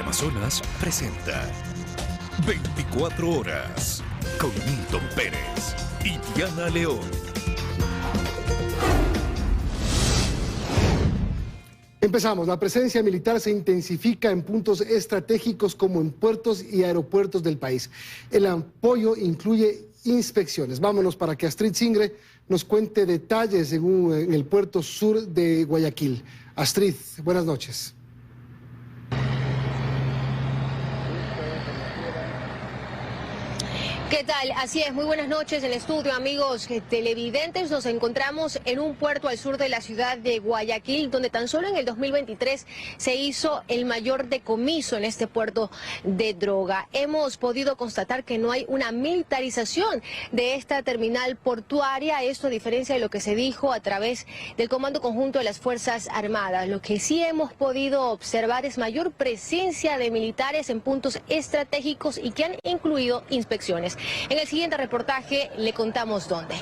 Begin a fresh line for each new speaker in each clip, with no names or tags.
Amazonas presenta 24 horas con Milton Pérez y Diana León.
Empezamos. La presencia militar se intensifica en puntos estratégicos como en puertos y aeropuertos del país. El apoyo incluye inspecciones. Vámonos para que Astrid Singre nos cuente detalles en el puerto sur de Guayaquil. Astrid, buenas noches.
¿Qué tal? Así es, muy buenas noches en el estudio, amigos televidentes. Nos encontramos en un puerto al sur de la ciudad de Guayaquil, donde tan solo en el 2023 se hizo el mayor decomiso en este puerto de droga. Hemos podido constatar que no hay una militarización de esta terminal portuaria, esto a diferencia de lo que se dijo a través del Comando Conjunto de las Fuerzas Armadas. Lo que sí hemos podido observar es mayor presencia de militares en puntos estratégicos y que han incluido inspecciones. En el siguiente reportaje le contamos dónde.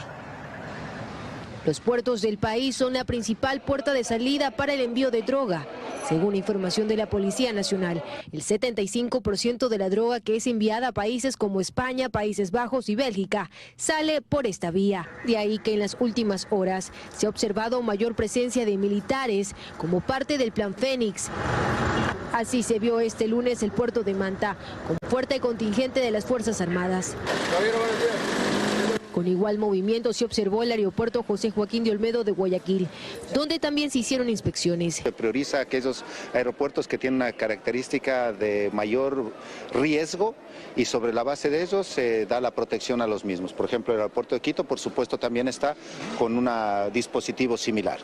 Los puertos del país son la principal puerta de salida para el envío de droga. Según información de la Policía Nacional, el 75% de la droga que es enviada a países como España, Países Bajos y Bélgica sale por esta vía. De ahí que en las últimas horas se ha observado mayor presencia de militares como parte del Plan Fénix. Así se vio este lunes el puerto de Manta, con fuerte contingente de las Fuerzas Armadas. Con igual movimiento se observó el aeropuerto José Joaquín de Olmedo de Guayaquil, donde también se hicieron inspecciones.
Se prioriza aquellos aeropuertos que tienen una característica de mayor riesgo y sobre la base de ellos se da la protección a los mismos. Por ejemplo, el aeropuerto de Quito, por supuesto, también está con un dispositivo similar.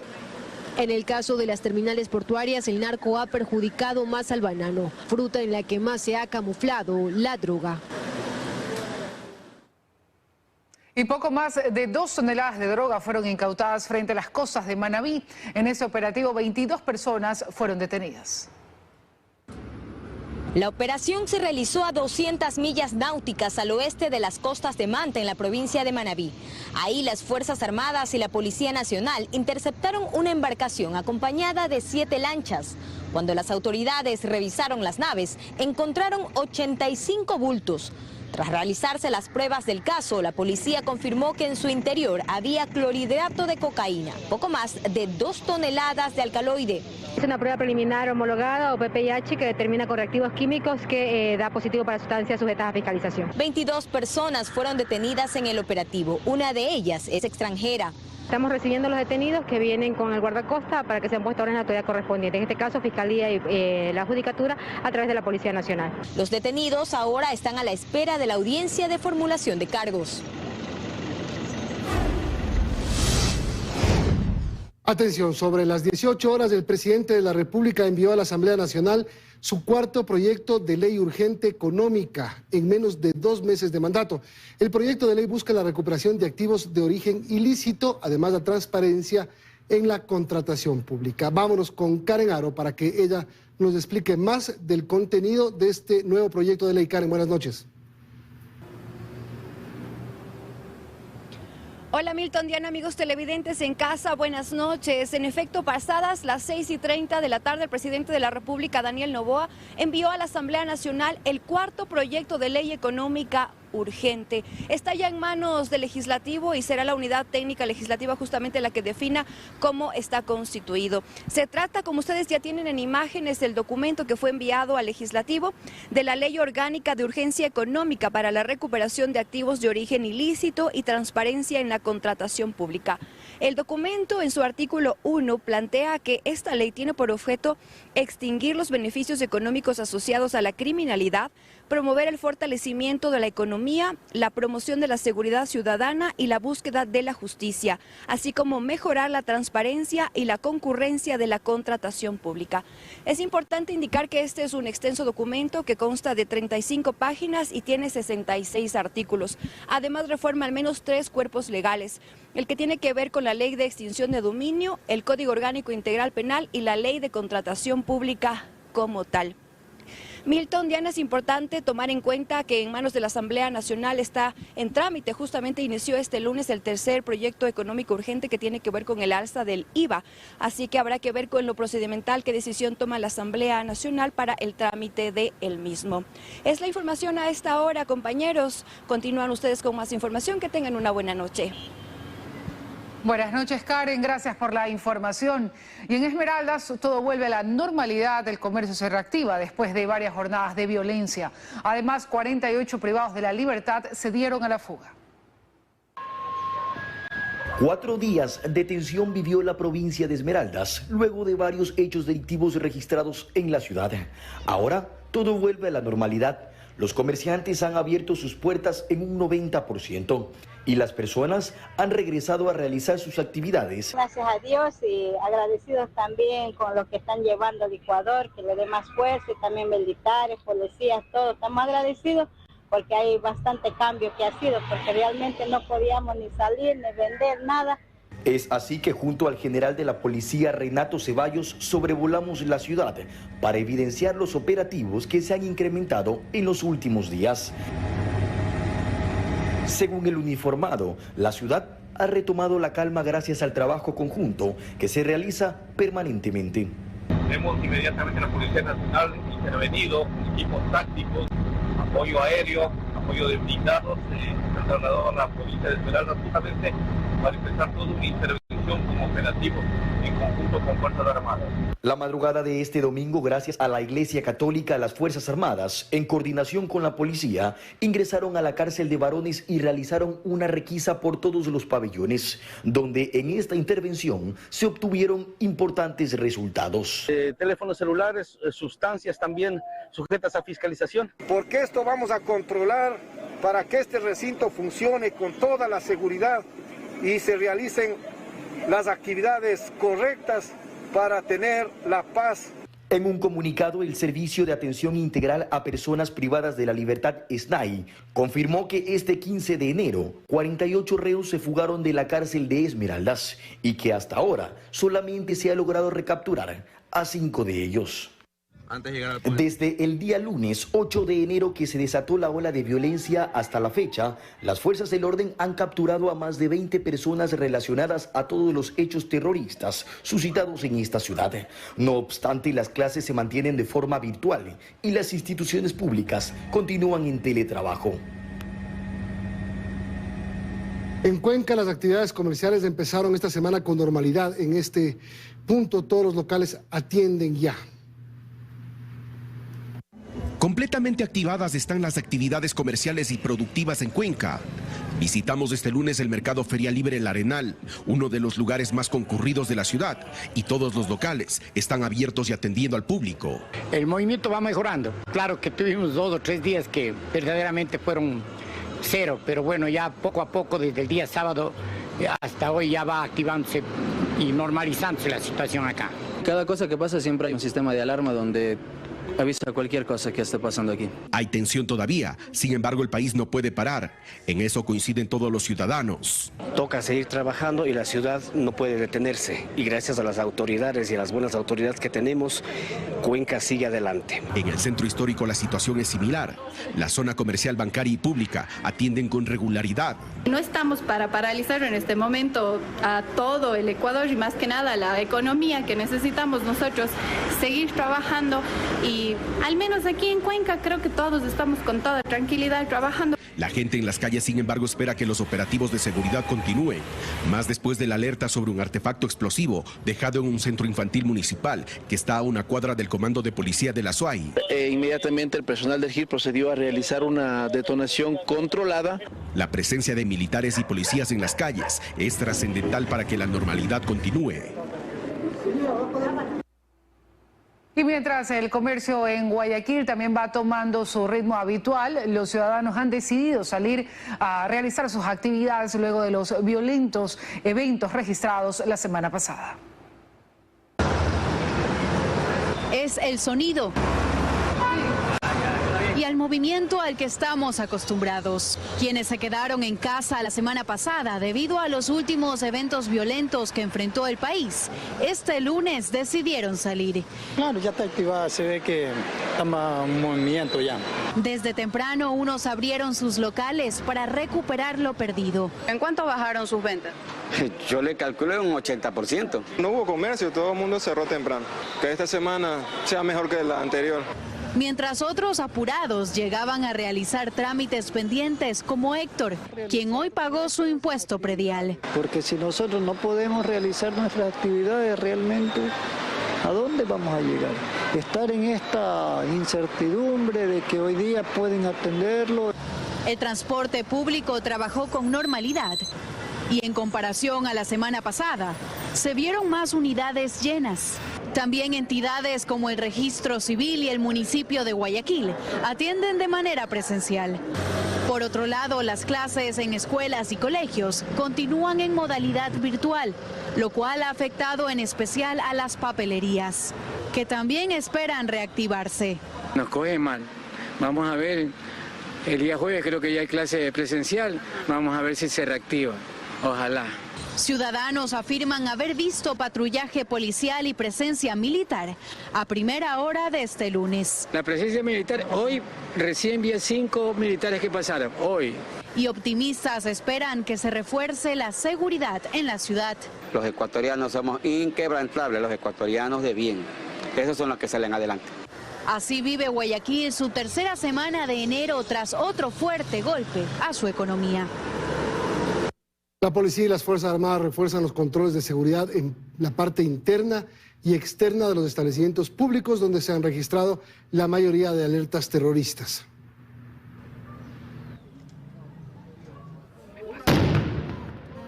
En el caso de las terminales portuarias, el narco ha perjudicado más al banano, fruta en la que más se ha camuflado la droga.
Y poco más de 2 toneladas de droga fueron incautadas frente a las costas de Manabí. En ese operativo, 22 personas fueron detenidas.
La operación se realizó a 200 millas náuticas al oeste de las costas de Manta, en la provincia de Manabí. Ahí las Fuerzas Armadas y la Policía Nacional interceptaron una embarcación acompañada de 7 lanchas. Cuando las autoridades revisaron las naves, encontraron 85 bultos. Tras realizarse las pruebas del caso, la policía confirmó que en su interior había clorhidrato de cocaína, poco más de 2 toneladas de alcaloide.
Es una prueba preliminar homologada o PPIH que determina con reactivos químicos que da positivo para sustancias sujetas a fiscalización.
22 personas fueron detenidas en el operativo, una de ellas es extranjera.
Estamos recibiendo los detenidos que vienen con el guardacosta para que sean puestos ahora en la autoridad correspondiente. En este caso, Fiscalía y la Judicatura a través de la Policía Nacional.
Los detenidos ahora están a la espera de la audiencia de formulación de cargos.
Atención, sobre las 18 horas el presidente de la República envió a la Asamblea Nacional su cuarto proyecto de ley urgente económica en menos de 2 meses de mandato. El proyecto de ley busca la recuperación de activos de origen ilícito, además la transparencia en la contratación pública. Vámonos con Karen Aro para que ella nos explique más del contenido de este nuevo proyecto de ley. Karen, buenas noches.
Hola Milton, Diana, amigos televidentes en casa, buenas noches. En efecto, pasadas las 6:30 de la tarde, el presidente de la República, Daniel Noboa, envió a la Asamblea Nacional el cuarto proyecto de ley económica urgente. Está ya en manos del legislativo y será la unidad técnica legislativa justamente la que defina cómo está constituido. Se trata, como ustedes ya tienen en imágenes, del documento que fue enviado al legislativo de la Ley Orgánica de Urgencia Económica para la recuperación de activos de origen ilícito y transparencia en la contratación pública. El documento, en su artículo 1, plantea que esta ley tiene por objeto extinguir los beneficios económicos asociados a la criminalidad, promover el fortalecimiento de la economía, la promoción de la seguridad ciudadana y la búsqueda de la justicia, así como mejorar la transparencia y la concurrencia de la contratación pública. Es importante indicar que este es un extenso documento que consta de 35 páginas y tiene 66 artículos. Además, reforma al menos 3 cuerpos legales: el que tiene que ver con la Ley de Extinción de Dominio, el Código Orgánico Integral Penal y la Ley de Contratación Pública como tal. Milton, Diana, es importante tomar en cuenta que en manos de la Asamblea Nacional está en trámite, justamente inició este lunes el tercer proyecto económico urgente que tiene que ver con el alza del IVA, así que habrá que ver con lo procedimental qué decisión toma la Asamblea Nacional para el trámite de el mismo. Es la información a esta hora, compañeros. Continúan ustedes con más información. Que tengan una buena noche.
Buenas noches, Karen, gracias por la información. Y en Esmeraldas todo vuelve a la normalidad, el comercio se reactiva después de varias jornadas de violencia. Además, 48 privados de la libertad se dieron a la fuga.
4 días de tensión vivió la provincia de Esmeraldas, luego de varios hechos delictivos registrados en la ciudad. Ahora todo vuelve a la normalidad. Los comerciantes han abierto sus puertas en un 90% y las personas han regresado a realizar sus actividades.
Gracias a Dios y agradecidos también con lo que están llevando al Ecuador, que le dé más fuerza, y también militares, policías, todos. Estamos agradecidos porque hay bastante cambio que ha sido, porque realmente no podíamos ni salir, ni vender nada.
Es así que junto al general de la policía Renato Ceballos sobrevolamos la ciudad para evidenciar los operativos que se han incrementado en los últimos días. Según el uniformado, la ciudad ha retomado la calma gracias al trabajo conjunto que se realiza permanentemente.
Hemos inmediatamente la Policía Nacional intervenido, equipos tácticos, apoyo aéreo, apoyo de blindados, se ha trasladado a la provincia de Esmeraldas justamente para empezar toda una intervención como operativo en conjunto con Fuerzas Armadas.
La madrugada de este domingo, gracias a la Iglesia Católica, las Fuerzas Armadas, en coordinación con la policía, ingresaron a la cárcel de varones y realizaron una requisa por todos los pabellones, donde en esta intervención se obtuvieron importantes resultados.
Teléfonos celulares, sustancias también sujetas a fiscalización.
Porque esto vamos a controlar para que este recinto funcione con toda la seguridad y se realicen las actividades correctas para tener la paz.
En un comunicado, el Servicio de Atención Integral a Personas Privadas de la Libertad, SNAI, confirmó que este 15 de enero, 48 reos se fugaron de la cárcel de Esmeraldas y que hasta ahora solamente se ha logrado recapturar a 5 de ellos. Desde el día lunes 8 de enero que se desató la ola de violencia hasta la fecha, las fuerzas del orden han capturado a más de 20 personas relacionadas a todos los hechos terroristas suscitados en esta ciudad. No obstante, las clases se mantienen de forma virtual y las instituciones públicas continúan en teletrabajo.
En Cuenca, las actividades comerciales empezaron esta semana con normalidad. En este punto, todos los locales atienden ya.
Completamente activadas están las actividades comerciales y productivas en Cuenca. Visitamos este lunes el Mercado Feria Libre El Arenal, uno de los lugares más concurridos de la ciudad, y todos los locales están abiertos y atendiendo al público.
El movimiento va mejorando. Claro que tuvimos 2 o 3 días que verdaderamente fueron cero, pero bueno, ya poco a poco, desde el día sábado hasta hoy, ya va activándose y normalizándose la situación acá.
Cada cosa que pasa siempre hay un sistema de alarma donde avisa cualquier cosa que esté pasando aquí.
Hay tensión todavía, sin embargo el país no puede parar. En eso coinciden todos los ciudadanos.
Toca seguir trabajando y la ciudad no puede detenerse. Y gracias a las autoridades y a las buenas autoridades que tenemos, Cuenca sigue adelante.
En el centro histórico la situación es similar. La zona comercial, bancaria y pública atienden con regularidad.
No estamos para paralizar en este momento a todo el Ecuador y más que nada la economía que necesitamos nosotros seguir trabajando, y al menos aquí en Cuenca creo que todos estamos con toda tranquilidad trabajando.
La gente en las calles, sin embargo, espera que los operativos de seguridad continúen, más después de la alerta sobre un artefacto explosivo dejado en un centro infantil municipal que está a una cuadra del comando de policía de la SUAI.
Inmediatamente el personal del GIR procedió a realizar una detonación controlada.
La presencia de militares y policías en las calles es trascendental para que la normalidad continúe.
Y mientras el comercio en Guayaquil también va tomando su ritmo habitual, los ciudadanos han decidido salir a realizar sus actividades luego de los violentos eventos registrados la semana pasada.
Es el sonido y al movimiento al que estamos acostumbrados. Quienes se quedaron en casa la semana pasada debido a los últimos eventos violentos que enfrentó el país, este lunes decidieron salir.
Claro, ya está activada, se ve que está más un movimiento ya.
Desde temprano unos abrieron sus locales para recuperar lo perdido.
¿En cuánto bajaron sus ventas?
Yo le calculo un 80%.
No hubo comercio, todo el mundo cerró temprano. Que esta semana sea mejor que la anterior.
Mientras otros apurados llegaban a realizar trámites pendientes, como Héctor, quien hoy pagó su impuesto predial.
Porque si nosotros no podemos realizar nuestras actividades realmente, ¿a dónde vamos a llegar? Estar en esta incertidumbre de que hoy día pueden atenderlo.
El transporte público trabajó con normalidad y en comparación a la semana pasada, se vieron más unidades llenas. También entidades como el Registro Civil y el municipio de Guayaquil atienden de manera presencial. Por otro lado, las clases en escuelas y colegios continúan en modalidad virtual, lo cual ha afectado en especial a las papelerías, que también esperan reactivarse.
Nos coge mal. Vamos a ver, el día jueves creo que ya hay clase presencial, vamos a ver si se reactiva. Ojalá.
Ciudadanos afirman haber visto patrullaje policial y presencia militar a primera hora de este lunes.
La presencia militar, hoy recién vi 5 militares que pasaron, hoy.
Y optimistas esperan que se refuerce la seguridad en la ciudad.
Los ecuatorianos somos inquebrantables, los ecuatorianos de bien. Esos son los que salen adelante.
Así vive Guayaquil su tercera semana de enero tras otro fuerte golpe a su economía.
La policía y las Fuerzas Armadas refuerzan los controles de seguridad en la parte interna y externa de los establecimientos públicos donde se han registrado la mayoría de alertas terroristas.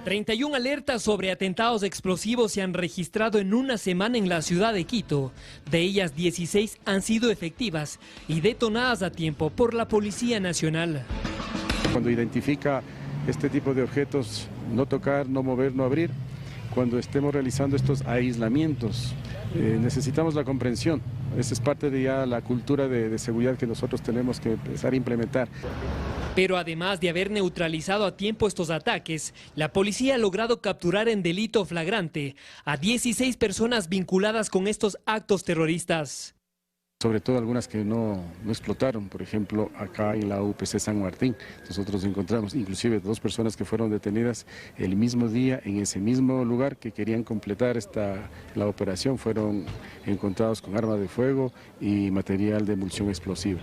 ...31 alertas sobre atentados explosivos se han registrado en una semana en la ciudad de Quito. De ellas, 16 han sido efectivas y detonadas a tiempo por la Policía Nacional.
Cuando identifica este tipo de objetos, no tocar, no mover, no abrir. Cuando estemos realizando estos aislamientos, necesitamos la comprensión. Esa es parte de ya la cultura de seguridad que nosotros tenemos que empezar a implementar.
Pero además de haber neutralizado a tiempo estos ataques, la policía ha logrado capturar en delito flagrante a 16 personas vinculadas con estos actos terroristas.
Sobre todo algunas que no explotaron, por ejemplo, acá en la UPC San Martín. Nosotros encontramos inclusive 2 personas que fueron detenidas el mismo día en ese mismo lugar que querían completar la operación. Fueron encontrados con arma de fuego y material de emulsión explosiva.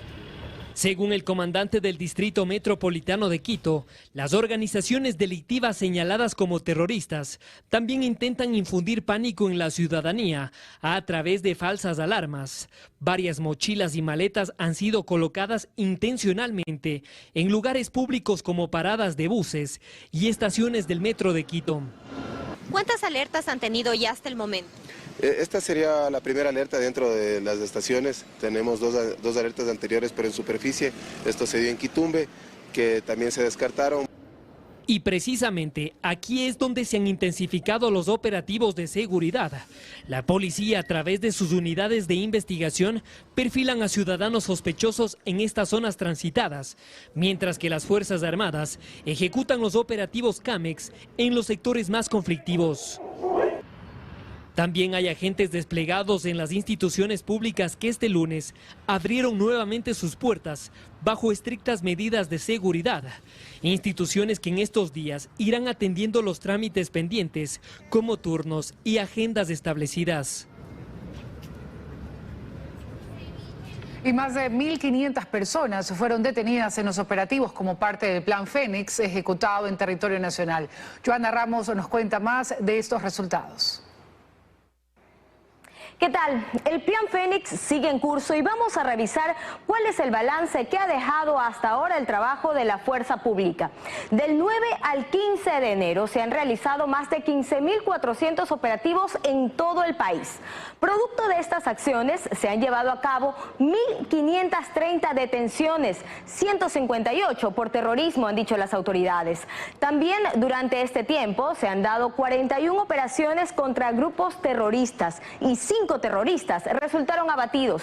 Según el comandante del Distrito Metropolitano de Quito, las organizaciones delictivas señaladas como terroristas también intentan infundir pánico en la ciudadanía a través de falsas alarmas. Varias mochilas y maletas han sido colocadas intencionalmente en lugares públicos como paradas de buses y estaciones del metro de Quito.
¿Cuántas alertas han tenido ya hasta el momento?
Esta sería la primera alerta dentro de las estaciones. Tenemos dos alertas anteriores, pero en superficie. Esto se dio en Quitumbe, que también se descartaron.
Y precisamente aquí es donde se han intensificado los operativos de seguridad. La policía, a través de sus unidades de investigación, perfilan a ciudadanos sospechosos en estas zonas transitadas, mientras que las Fuerzas Armadas ejecutan los operativos CAMEX en los sectores más conflictivos. También hay agentes desplegados en las instituciones públicas que este lunes abrieron nuevamente sus puertas bajo estrictas medidas de seguridad. Instituciones que en estos días irán atendiendo los trámites pendientes como turnos y agendas establecidas.
Y más de 1.500 personas fueron detenidas en los operativos como parte del Plan Fénix ejecutado en territorio nacional. Joana Ramos nos cuenta más de estos resultados.
¿Qué tal? El Plan Fénix sigue en curso y vamos a revisar cuál es el balance que ha dejado hasta ahora el trabajo de la fuerza pública. Del 9 al 15 de enero se han realizado más de 15.400 operativos en todo el país. Producto de estas acciones se han llevado a cabo 1.530 detenciones, 158 por terrorismo, han dicho las autoridades. También durante este tiempo se han dado 41 operaciones contra grupos terroristas y 5 terroristas resultaron abatidos.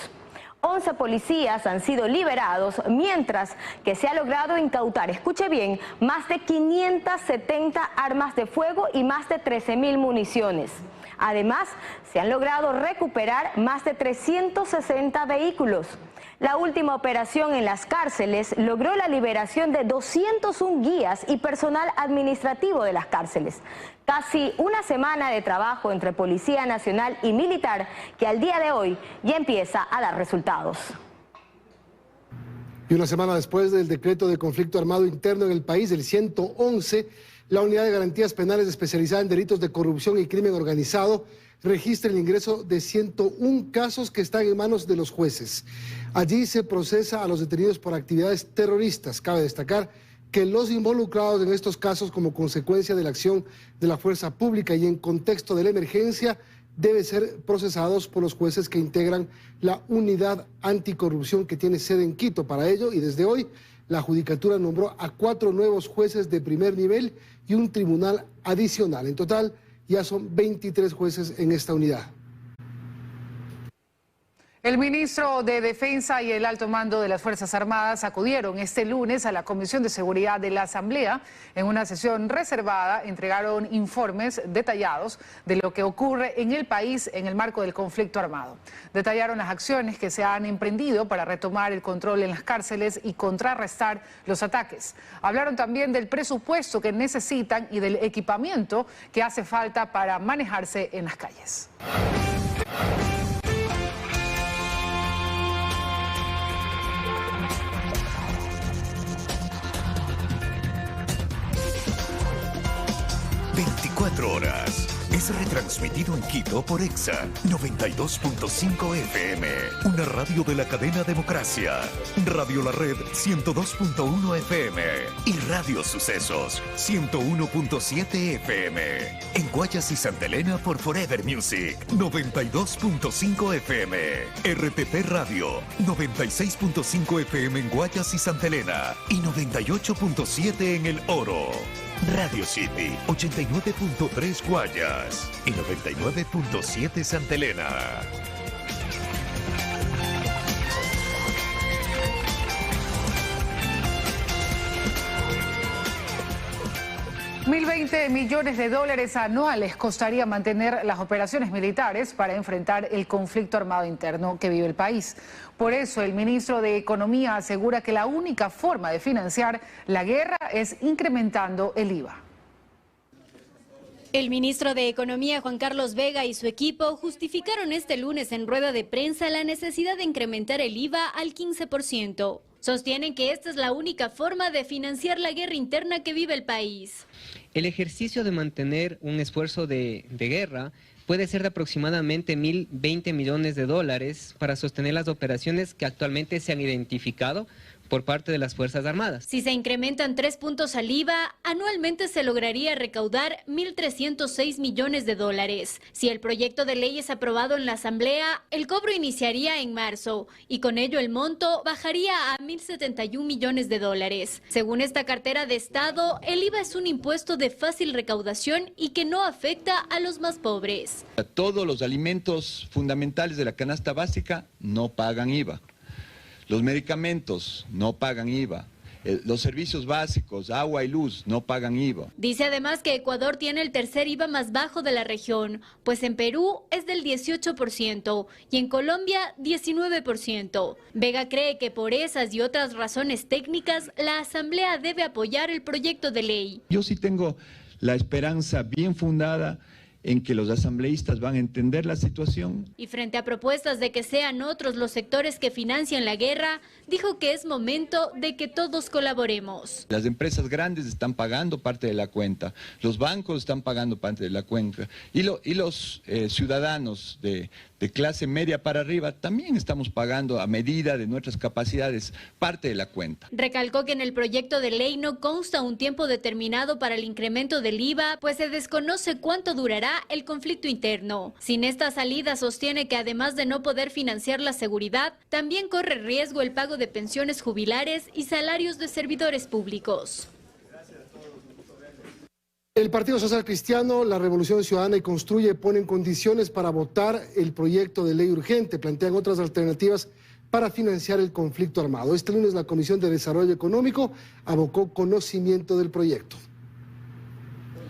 11 policías han sido liberados, mientras que se ha logrado incautar, escuche bien, más de 570 armas de fuego y más de 13.000 municiones. Además, se han logrado recuperar más de 360 vehículos. La última operación en las cárceles logró la liberación de 201 guías y personal administrativo de las cárceles. Casi una semana de trabajo entre Policía Nacional y Militar que al día de hoy ya empieza a dar resultados.
Y una semana después del decreto de conflicto armado interno en el país, el 111, la Unidad de Garantías Penales especializada en delitos de corrupción y crimen organizado registra el ingreso de 101 casos que están en manos de los jueces. Allí se procesa a los detenidos por actividades terroristas. Cabe destacar que los involucrados en estos casos como consecuencia de la acción de la fuerza pública y en contexto de la emergencia deben ser procesados por los jueces que integran la unidad anticorrupción que tiene sede en Quito. Para ello, y desde hoy, la Judicatura nombró a 4 nuevos jueces de primer nivel y un tribunal adicional. En total, ya son 23 jueces en esta unidad.
El ministro de Defensa y el alto mando de las Fuerzas Armadas acudieron este lunes a la Comisión de Seguridad de la Asamblea. En una sesión reservada entregaron informes detallados de lo que ocurre en el país en el marco del conflicto armado. Detallaron las acciones que se han emprendido para retomar el control en las cárceles y contrarrestar los ataques. Hablaron también del presupuesto que necesitan y del equipamiento que hace falta para manejarse en las calles.
Horas. Es retransmitido en Quito por EXA 92.5 FM, una radio de la cadena Democracia, Radio La Red 102.1 FM y Radio Sucesos 101.7 FM. En Guayas y Santa Elena por Forever Music 92.5 FM, RTP Radio 96.5 FM en Guayas y Santa Elena y 98.7 en El Oro. Radio City 89.3 Guayas y 99.7 Santa Elena.
$1.020 millones anuales costaría mantener las operaciones militares para enfrentar el conflicto armado interno que vive el país. Por eso, el ministro de Economía asegura que la única forma de financiar la guerra es incrementando el IVA.
El ministro de Economía, Juan Carlos Vega, y su equipo justificaron este lunes en rueda de prensa la necesidad de incrementar el IVA al 15%. Sostienen que esta es la única forma de financiar la guerra interna que vive el país.
El ejercicio de mantener un esfuerzo de guerra puede ser de aproximadamente $1.020 millones para sostener las operaciones que actualmente se han identificado por parte de las Fuerzas Armadas.
Si se incrementan 3 puntos al IVA, anualmente se lograría recaudar $1.306 millones. Si el proyecto de ley es aprobado en la Asamblea, el cobro iniciaría en marzo y con ello el monto bajaría a $1.071 millones. Según esta cartera de Estado, el IVA es un impuesto de fácil recaudación y que no afecta a los más pobres.
Todos los alimentos fundamentales de la canasta básica no pagan IVA. Los medicamentos no pagan IVA. Los servicios básicos, agua y luz, no pagan IVA.
Dice además que Ecuador tiene el tercer IVA más bajo de la región, pues en Perú es del 18% y en Colombia 19%. Vega cree que por esas y otras razones técnicas, la Asamblea debe apoyar el proyecto de ley.
Yo sí tengo la esperanza bien fundada en que los asambleístas van a entender la situación.
Y frente a propuestas de que sean otros los sectores que financian la guerra, dijo que es momento de que todos colaboremos.
Las empresas grandes están pagando parte de la cuenta, los bancos están pagando parte de la cuenta y los ciudadanos de clase media para arriba también estamos pagando a medida de nuestras capacidades parte de la cuenta.
Recalcó que en el proyecto de ley no consta un tiempo determinado para el incremento del IVA, pues se desconoce cuánto durará el conflicto interno. Sin esta salida, sostiene que además de no poder financiar la seguridad, también corre riesgo el pago de pensiones jubilares y salarios de servidores públicos.
El Partido Social Cristiano, la Revolución Ciudadana y Construye ponen condiciones para votar el proyecto de ley urgente. Plantean otras alternativas para financiar el conflicto armado. Este lunes la Comisión de Desarrollo Económico abocó conocimiento del proyecto.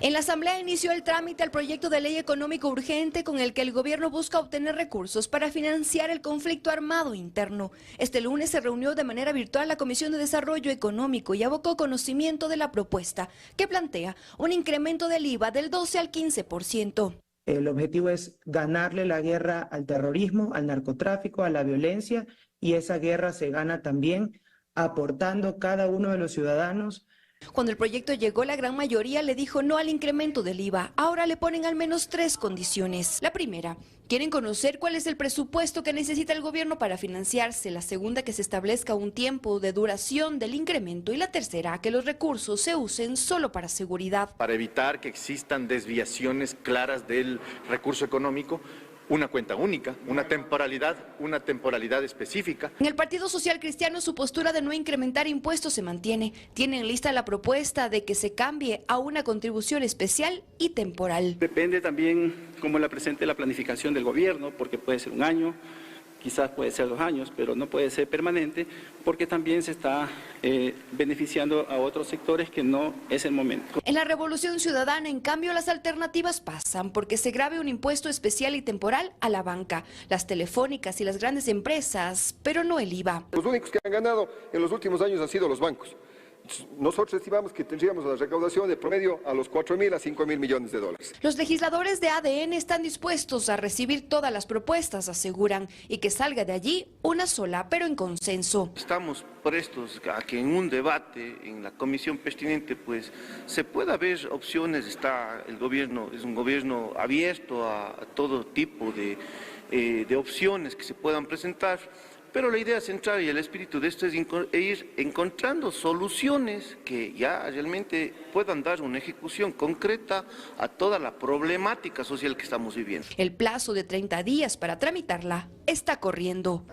En la Asamblea inició el trámite al proyecto de ley económico urgente con el que el gobierno busca obtener recursos para financiar el conflicto armado interno. Este lunes se reunió de manera virtual la Comisión de Desarrollo Económico y abocó conocimiento de la propuesta, que plantea un incremento del IVA del 12 al 15%.
El objetivo es ganarle la guerra al terrorismo, al narcotráfico, a la violencia, y esa guerra se gana también aportando cada uno de los ciudadanos.
Cuando el proyecto llegó, la gran mayoría le dijo no al incremento del IVA. Ahora le ponen al menos 3 condiciones. La primera, quieren conocer cuál es el presupuesto que necesita el gobierno para financiarse. La segunda, que se establezca un tiempo de duración del incremento. Y la tercera, que los recursos se usen solo para seguridad.
Para evitar que existan desviaciones claras del recurso económico, una cuenta única, una temporalidad específica.
En el Partido Social Cristiano su postura de no incrementar impuestos se mantiene. Tienen lista la propuesta de que se cambie a una contribución especial y temporal.
Depende también cómo la presente la planificación del gobierno, porque puede ser un año, quizás puede ser 2 años, pero no puede ser permanente, porque también se está beneficiando a otros sectores que no es el momento.
En la Revolución Ciudadana, en cambio, las alternativas pasan porque se grave un impuesto especial y temporal a la banca, las telefónicas y las grandes empresas, pero no el IVA.
Los únicos que han ganado en los últimos años han sido los bancos. Nosotros estimamos que tendríamos la recaudación de promedio a los 4.000 a 5.000 millones de dólares.
Los legisladores de ADN están dispuestos a recibir todas las propuestas, aseguran, y que salga de allí una sola, pero en consenso.
Estamos prestos a que en un debate en la comisión pertinente pues se pueda ver opciones. El gobierno es un gobierno abierto a todo tipo de opciones que se puedan presentar. Pero la idea central y el espíritu de esto es ir encontrando soluciones que ya realmente puedan dar una ejecución concreta a toda la problemática social que estamos viviendo.
El plazo de 30 días para tramitarla está corriendo.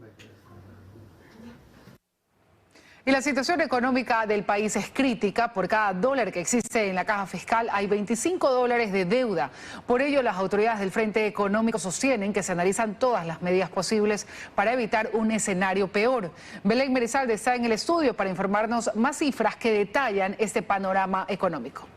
Y la situación económica del país es crítica. Por cada dólar que existe en la caja fiscal hay 25 dólares de deuda. Por ello, las autoridades del Frente Económico sostienen que se analizan todas las medidas posibles para evitar un escenario peor. Belén Merizalde está en el estudio para informarnos más cifras que detallan este panorama económico.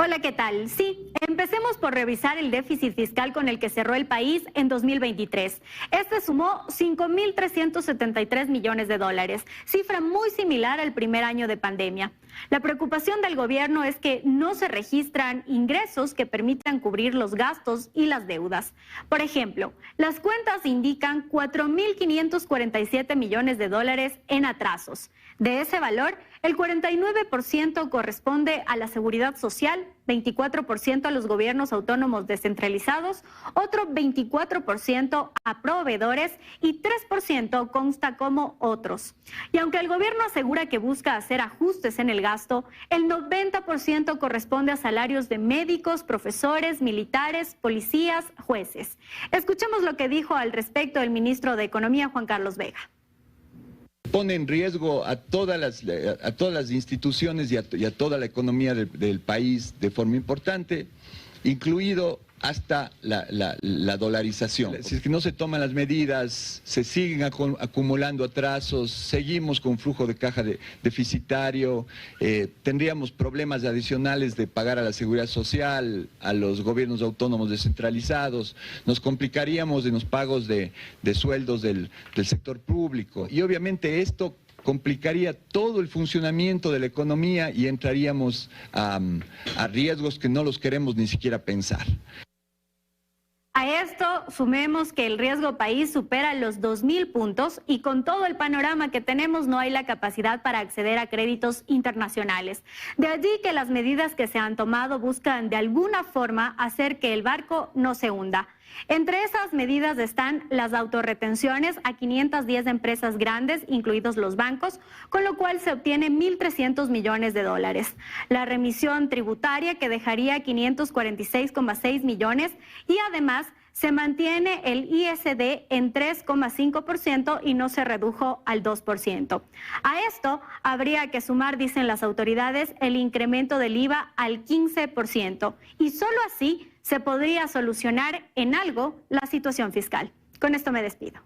Hola, ¿qué tal? Sí, empecemos por revisar el déficit fiscal con el que cerró el país en 2023. Este sumó 5.373 millones de dólares, cifra muy similar al primer año de pandemia. La preocupación del gobierno es que no se registran ingresos que permitan cubrir los gastos y las deudas. Por ejemplo, las cuentas indican 4.547 millones de dólares en atrasos. De ese valor, el 49% corresponde a la seguridad social, 24% a los gobiernos autónomos descentralizados, otro 24% a proveedores y 3% consta como otros. Y aunque el gobierno asegura que busca hacer ajustes en el gasto, el 90% corresponde a salarios de médicos, profesores, militares, policías, jueces. Escuchemos lo que dijo al respecto el ministro de Economía, Juan Carlos Vega.
Pone en riesgo a todas las instituciones y a toda la economía del país de forma importante, incluido hasta la dolarización. Si es que no se toman las medidas, se siguen acumulando atrasos, seguimos con flujo de caja deficitario, tendríamos problemas adicionales de pagar a la seguridad social, a los gobiernos autónomos descentralizados, nos complicaríamos en los pagos de sueldos del sector público y obviamente esto complicaría todo el funcionamiento de la economía y entraríamos a riesgos que no los queremos ni siquiera pensar.
A esto sumemos que el riesgo país supera los 2.000 puntos y con todo el panorama que tenemos no hay la capacidad para acceder a créditos internacionales. De allí que las medidas que se han tomado buscan de alguna forma hacer que el barco no se hunda. Entre esas medidas están las autorretenciones a 510 empresas grandes, incluidos los bancos, con lo cual se obtiene 1.300 millones de dólares. La remisión tributaria que dejaría 546,6 millones y además se mantiene el ISD en 3,5% y no se redujo al 2%. A esto habría que sumar, dicen las autoridades, el incremento del IVA al 15% y solo así se podría solucionar en algo la situación fiscal. Con esto me despido.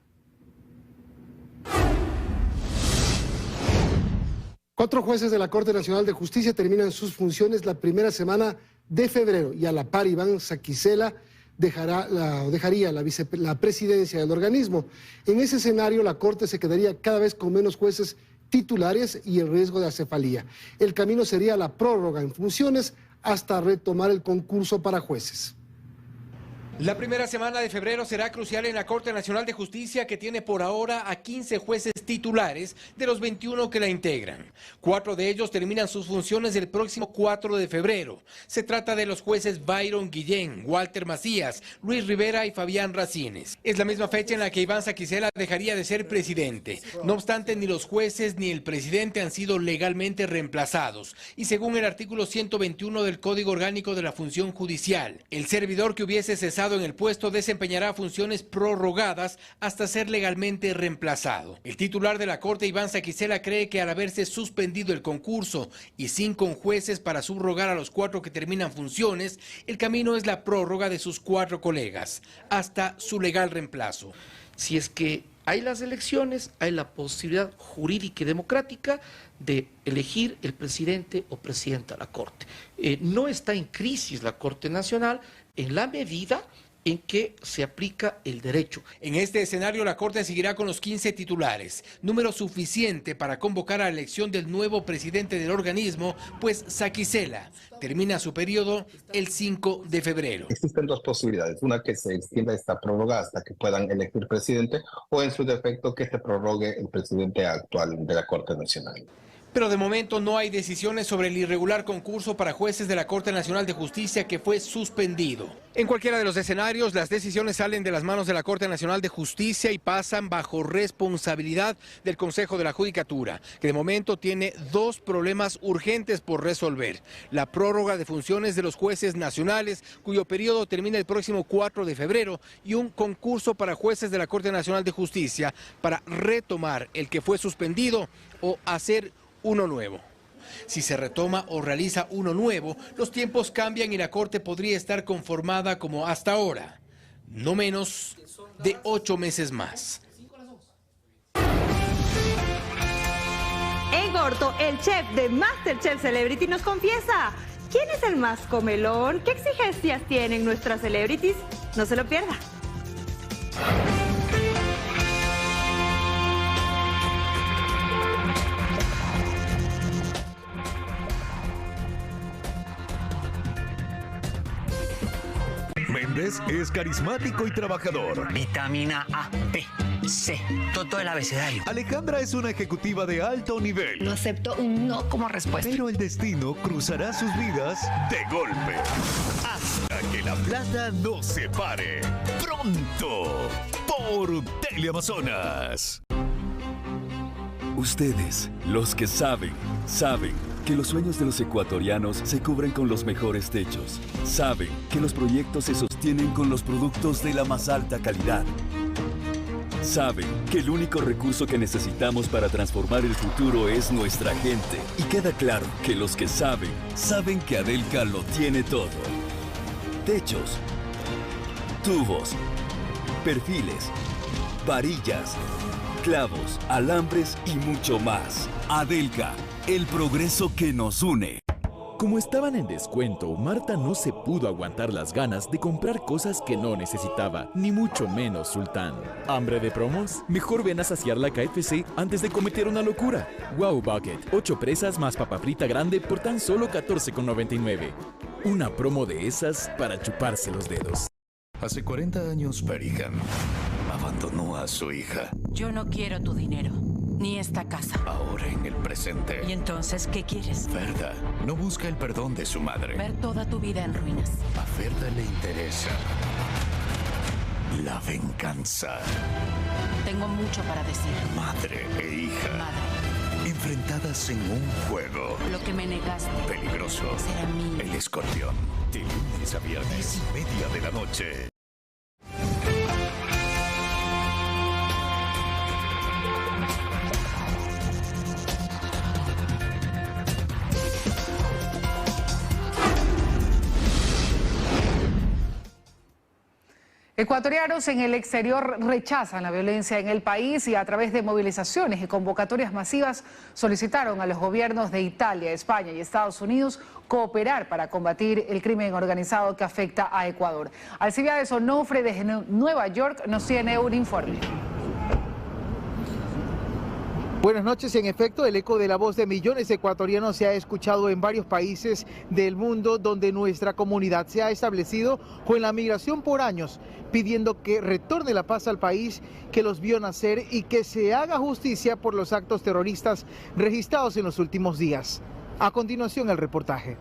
4 jueces de la Corte Nacional de Justicia terminan sus funciones la primera semana de febrero y a la par Iván Saquicela dejaría la presidencia del organismo. En ese escenario la Corte se quedaría cada vez con menos jueces titulares y el riesgo de acefalía. El camino sería la prórroga en funciones hasta retomar el concurso para jueces.
La primera semana de febrero será crucial en la Corte Nacional de Justicia, que tiene por ahora a 15 jueces titulares de los 21 que la integran. 4 de ellos terminan sus funciones el próximo 4 de febrero. Se trata de los jueces Byron Guillén, Walter Macías, Luis Rivera y Fabián Racines. Es la misma fecha en la que Iván Saquicela dejaría de ser presidente. No obstante, ni los jueces ni el presidente han sido legalmente reemplazados. Y según el artículo 121 del Código Orgánico de la Función Judicial, el servidor que hubiese cesado en el puesto desempeñará funciones prorrogadas hasta ser legalmente reemplazado. El titular de la Corte, Iván Saquicela, cree que al haberse suspendido el concurso y 5 jueces para subrogar a los 4 que terminan funciones, el camino es la prórroga de sus 4 colegas, hasta su legal reemplazo.
Si es que hay las elecciones, hay la posibilidad jurídica y democrática de elegir el presidente o presidenta de la Corte. No está en crisis la Corte Nacional en la medida en que se aplica el derecho.
En este escenario, la Corte seguirá con los 15 titulares, número suficiente para convocar a la elección del nuevo presidente del organismo, pues Saquicela termina su periodo el 5 de febrero.
Existen 2 posibilidades, una que se extienda esta prórroga hasta que puedan elegir presidente, o en su defecto que se prorrogue el presidente actual de la Corte Nacional.
Pero de momento no hay decisiones sobre el irregular concurso para jueces de la Corte Nacional de Justicia, que fue suspendido. En cualquiera de los escenarios, las decisiones salen de las manos de la Corte Nacional de Justicia y pasan bajo responsabilidad del Consejo de la Judicatura, que de momento tiene 2 problemas urgentes por resolver: la prórroga de funciones de los jueces nacionales, cuyo periodo termina el próximo 4 de febrero, y un concurso para jueces de la Corte Nacional de Justicia para retomar el que fue suspendido o hacer uno nuevo. Si se retoma o realiza uno nuevo, los tiempos cambian y la Corte podría estar conformada como hasta ahora, no menos de 8 meses más.
En corto, el chef de MasterChef Celebrity nos confiesa quién es el más comelón, qué exigencias tienen nuestras celebrities. No se lo pierda.
Méndez es carismático y trabajador.
Vitamina A, B, C, todo el abecedario.
Alejandra es una ejecutiva de alto nivel.
No acepto un no como respuesta.
Pero el destino cruzará sus vidas de golpe. Hasta que la plata nos separe. Pronto, por Teleamazonas.
Ustedes, los que saben que los sueños de los ecuatorianos se cubren con los mejores techos. Saben que los proyectos se sostienen con los productos de la más alta calidad. Saben que el único recurso que necesitamos para transformar el futuro es nuestra gente. Y queda claro que los que saben que Adelca lo tiene todo. Techos, tubos, perfiles, varillas, clavos, alambres y mucho más. Adelca, el progreso que nos une.
Como estaban en descuento, Marta no se pudo aguantar las ganas de comprar cosas que no necesitaba, ni mucho menos Sultán. ¿Hambre de promos? Mejor ven a saciar la KFC antes de cometer una locura. Wow Bucket, 8 presas más papa frita grande por tan solo $14,99. Una promo de esas para chuparse los dedos.
Hace 40 años, Perihan abandonó a su hija.
Yo no quiero tu dinero, ni esta casa.
Ahora en el presente.
¿Y entonces qué quieres?
Ferda no busca el perdón de su madre.
Ver toda tu vida en ruinas.
A Ferda le interesa la venganza.
Tengo mucho para decir.
Madre e hija.
Madre.
Enfrentadas en un juego.
Lo que me negaste.
Peligroso.
Será mío.
El escorpión. De lunes a viernes, 10:30 de la noche.
Ecuatorianos en el exterior rechazan la violencia en el país y a través de movilizaciones y convocatorias masivas solicitaron a los gobiernos de Italia, España y Estados Unidos cooperar para combatir el crimen organizado que afecta a Ecuador. Alcibiades Onofre desde Nueva York nos tiene un informe.
Buenas noches. En efecto, el eco de la voz de millones de ecuatorianos se ha escuchado en varios países del mundo donde nuestra comunidad se ha establecido con la migración por años, pidiendo que retorne la paz al país que los vio nacer y que se haga justicia por los actos terroristas registrados en los últimos días. A continuación, el reportaje.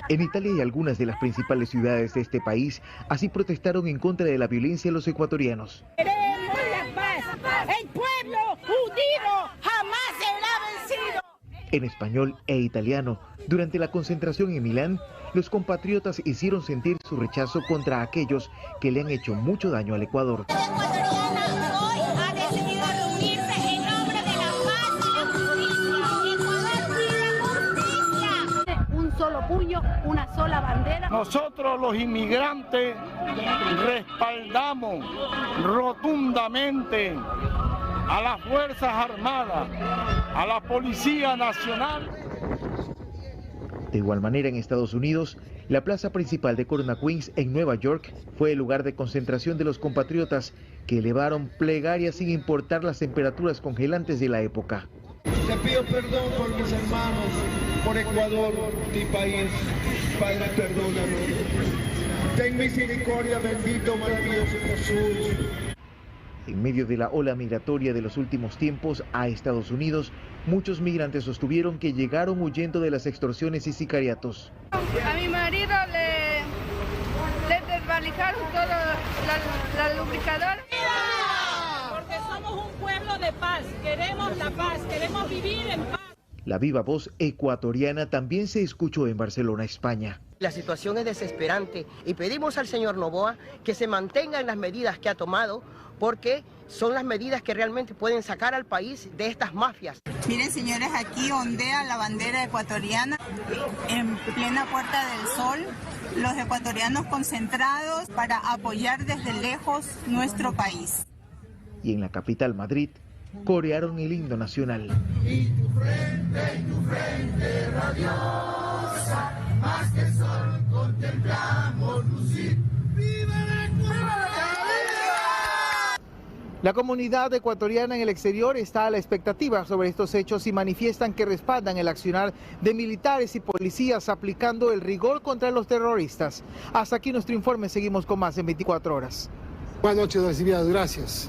En Italia y algunas de las principales ciudades de este país así protestaron en contra de la violencia de los ecuatorianos.
Queremos la paz. El pueblo unido jamás será vencido.
En español e italiano, durante la concentración en Milán, los compatriotas hicieron sentir su rechazo contra aquellos que le han hecho mucho daño al Ecuador.
Puño, una sola bandera.
Nosotros los inmigrantes respaldamos rotundamente a las Fuerzas Armadas, a la Policía Nacional.
De igual manera, en Estados Unidos, la plaza principal de Corona Queens en Nueva York fue el lugar de concentración de los compatriotas que elevaron plegarias sin importar las temperaturas congelantes de la época.
Te pido perdón por mis hermanos, por Ecuador, mi país. Padre, perdónanos. Ten misericordia, bendito, maravilloso Jesús.
En medio de la ola migratoria de los últimos tiempos a Estados Unidos, muchos migrantes sostuvieron que llegaron huyendo de las extorsiones y sicariatos.
A mi marido le desvalijaron todo la lubricadora.
Porque somos un pueblo de paz, queremos la paz, queremos vivir en paz.
La viva voz ecuatoriana también se escuchó en Barcelona, España.
La situación es desesperante y pedimos al señor Noboa que se mantengan las medidas que ha tomado, porque son las medidas que realmente pueden sacar al país de estas mafias.
Miren, señores, aquí ondea la bandera ecuatoriana en plena Puerta del Sol. Los ecuatorianos concentrados para apoyar desde lejos nuestro país.
Y en la capital, Madrid, corearon el himno nacional.
Y tu frente radiosa, más que sol contemplamos lucir. ¡Viva la Ecuador!
La comunidad ecuatoriana en el exterior está a la expectativa sobre estos hechos y manifiestan que respaldan el accionar de militares y policías aplicando el rigor contra los terroristas. Hasta aquí nuestro informe, seguimos con más en 24 horas.
Buenas noches, Alcibiades, gracias.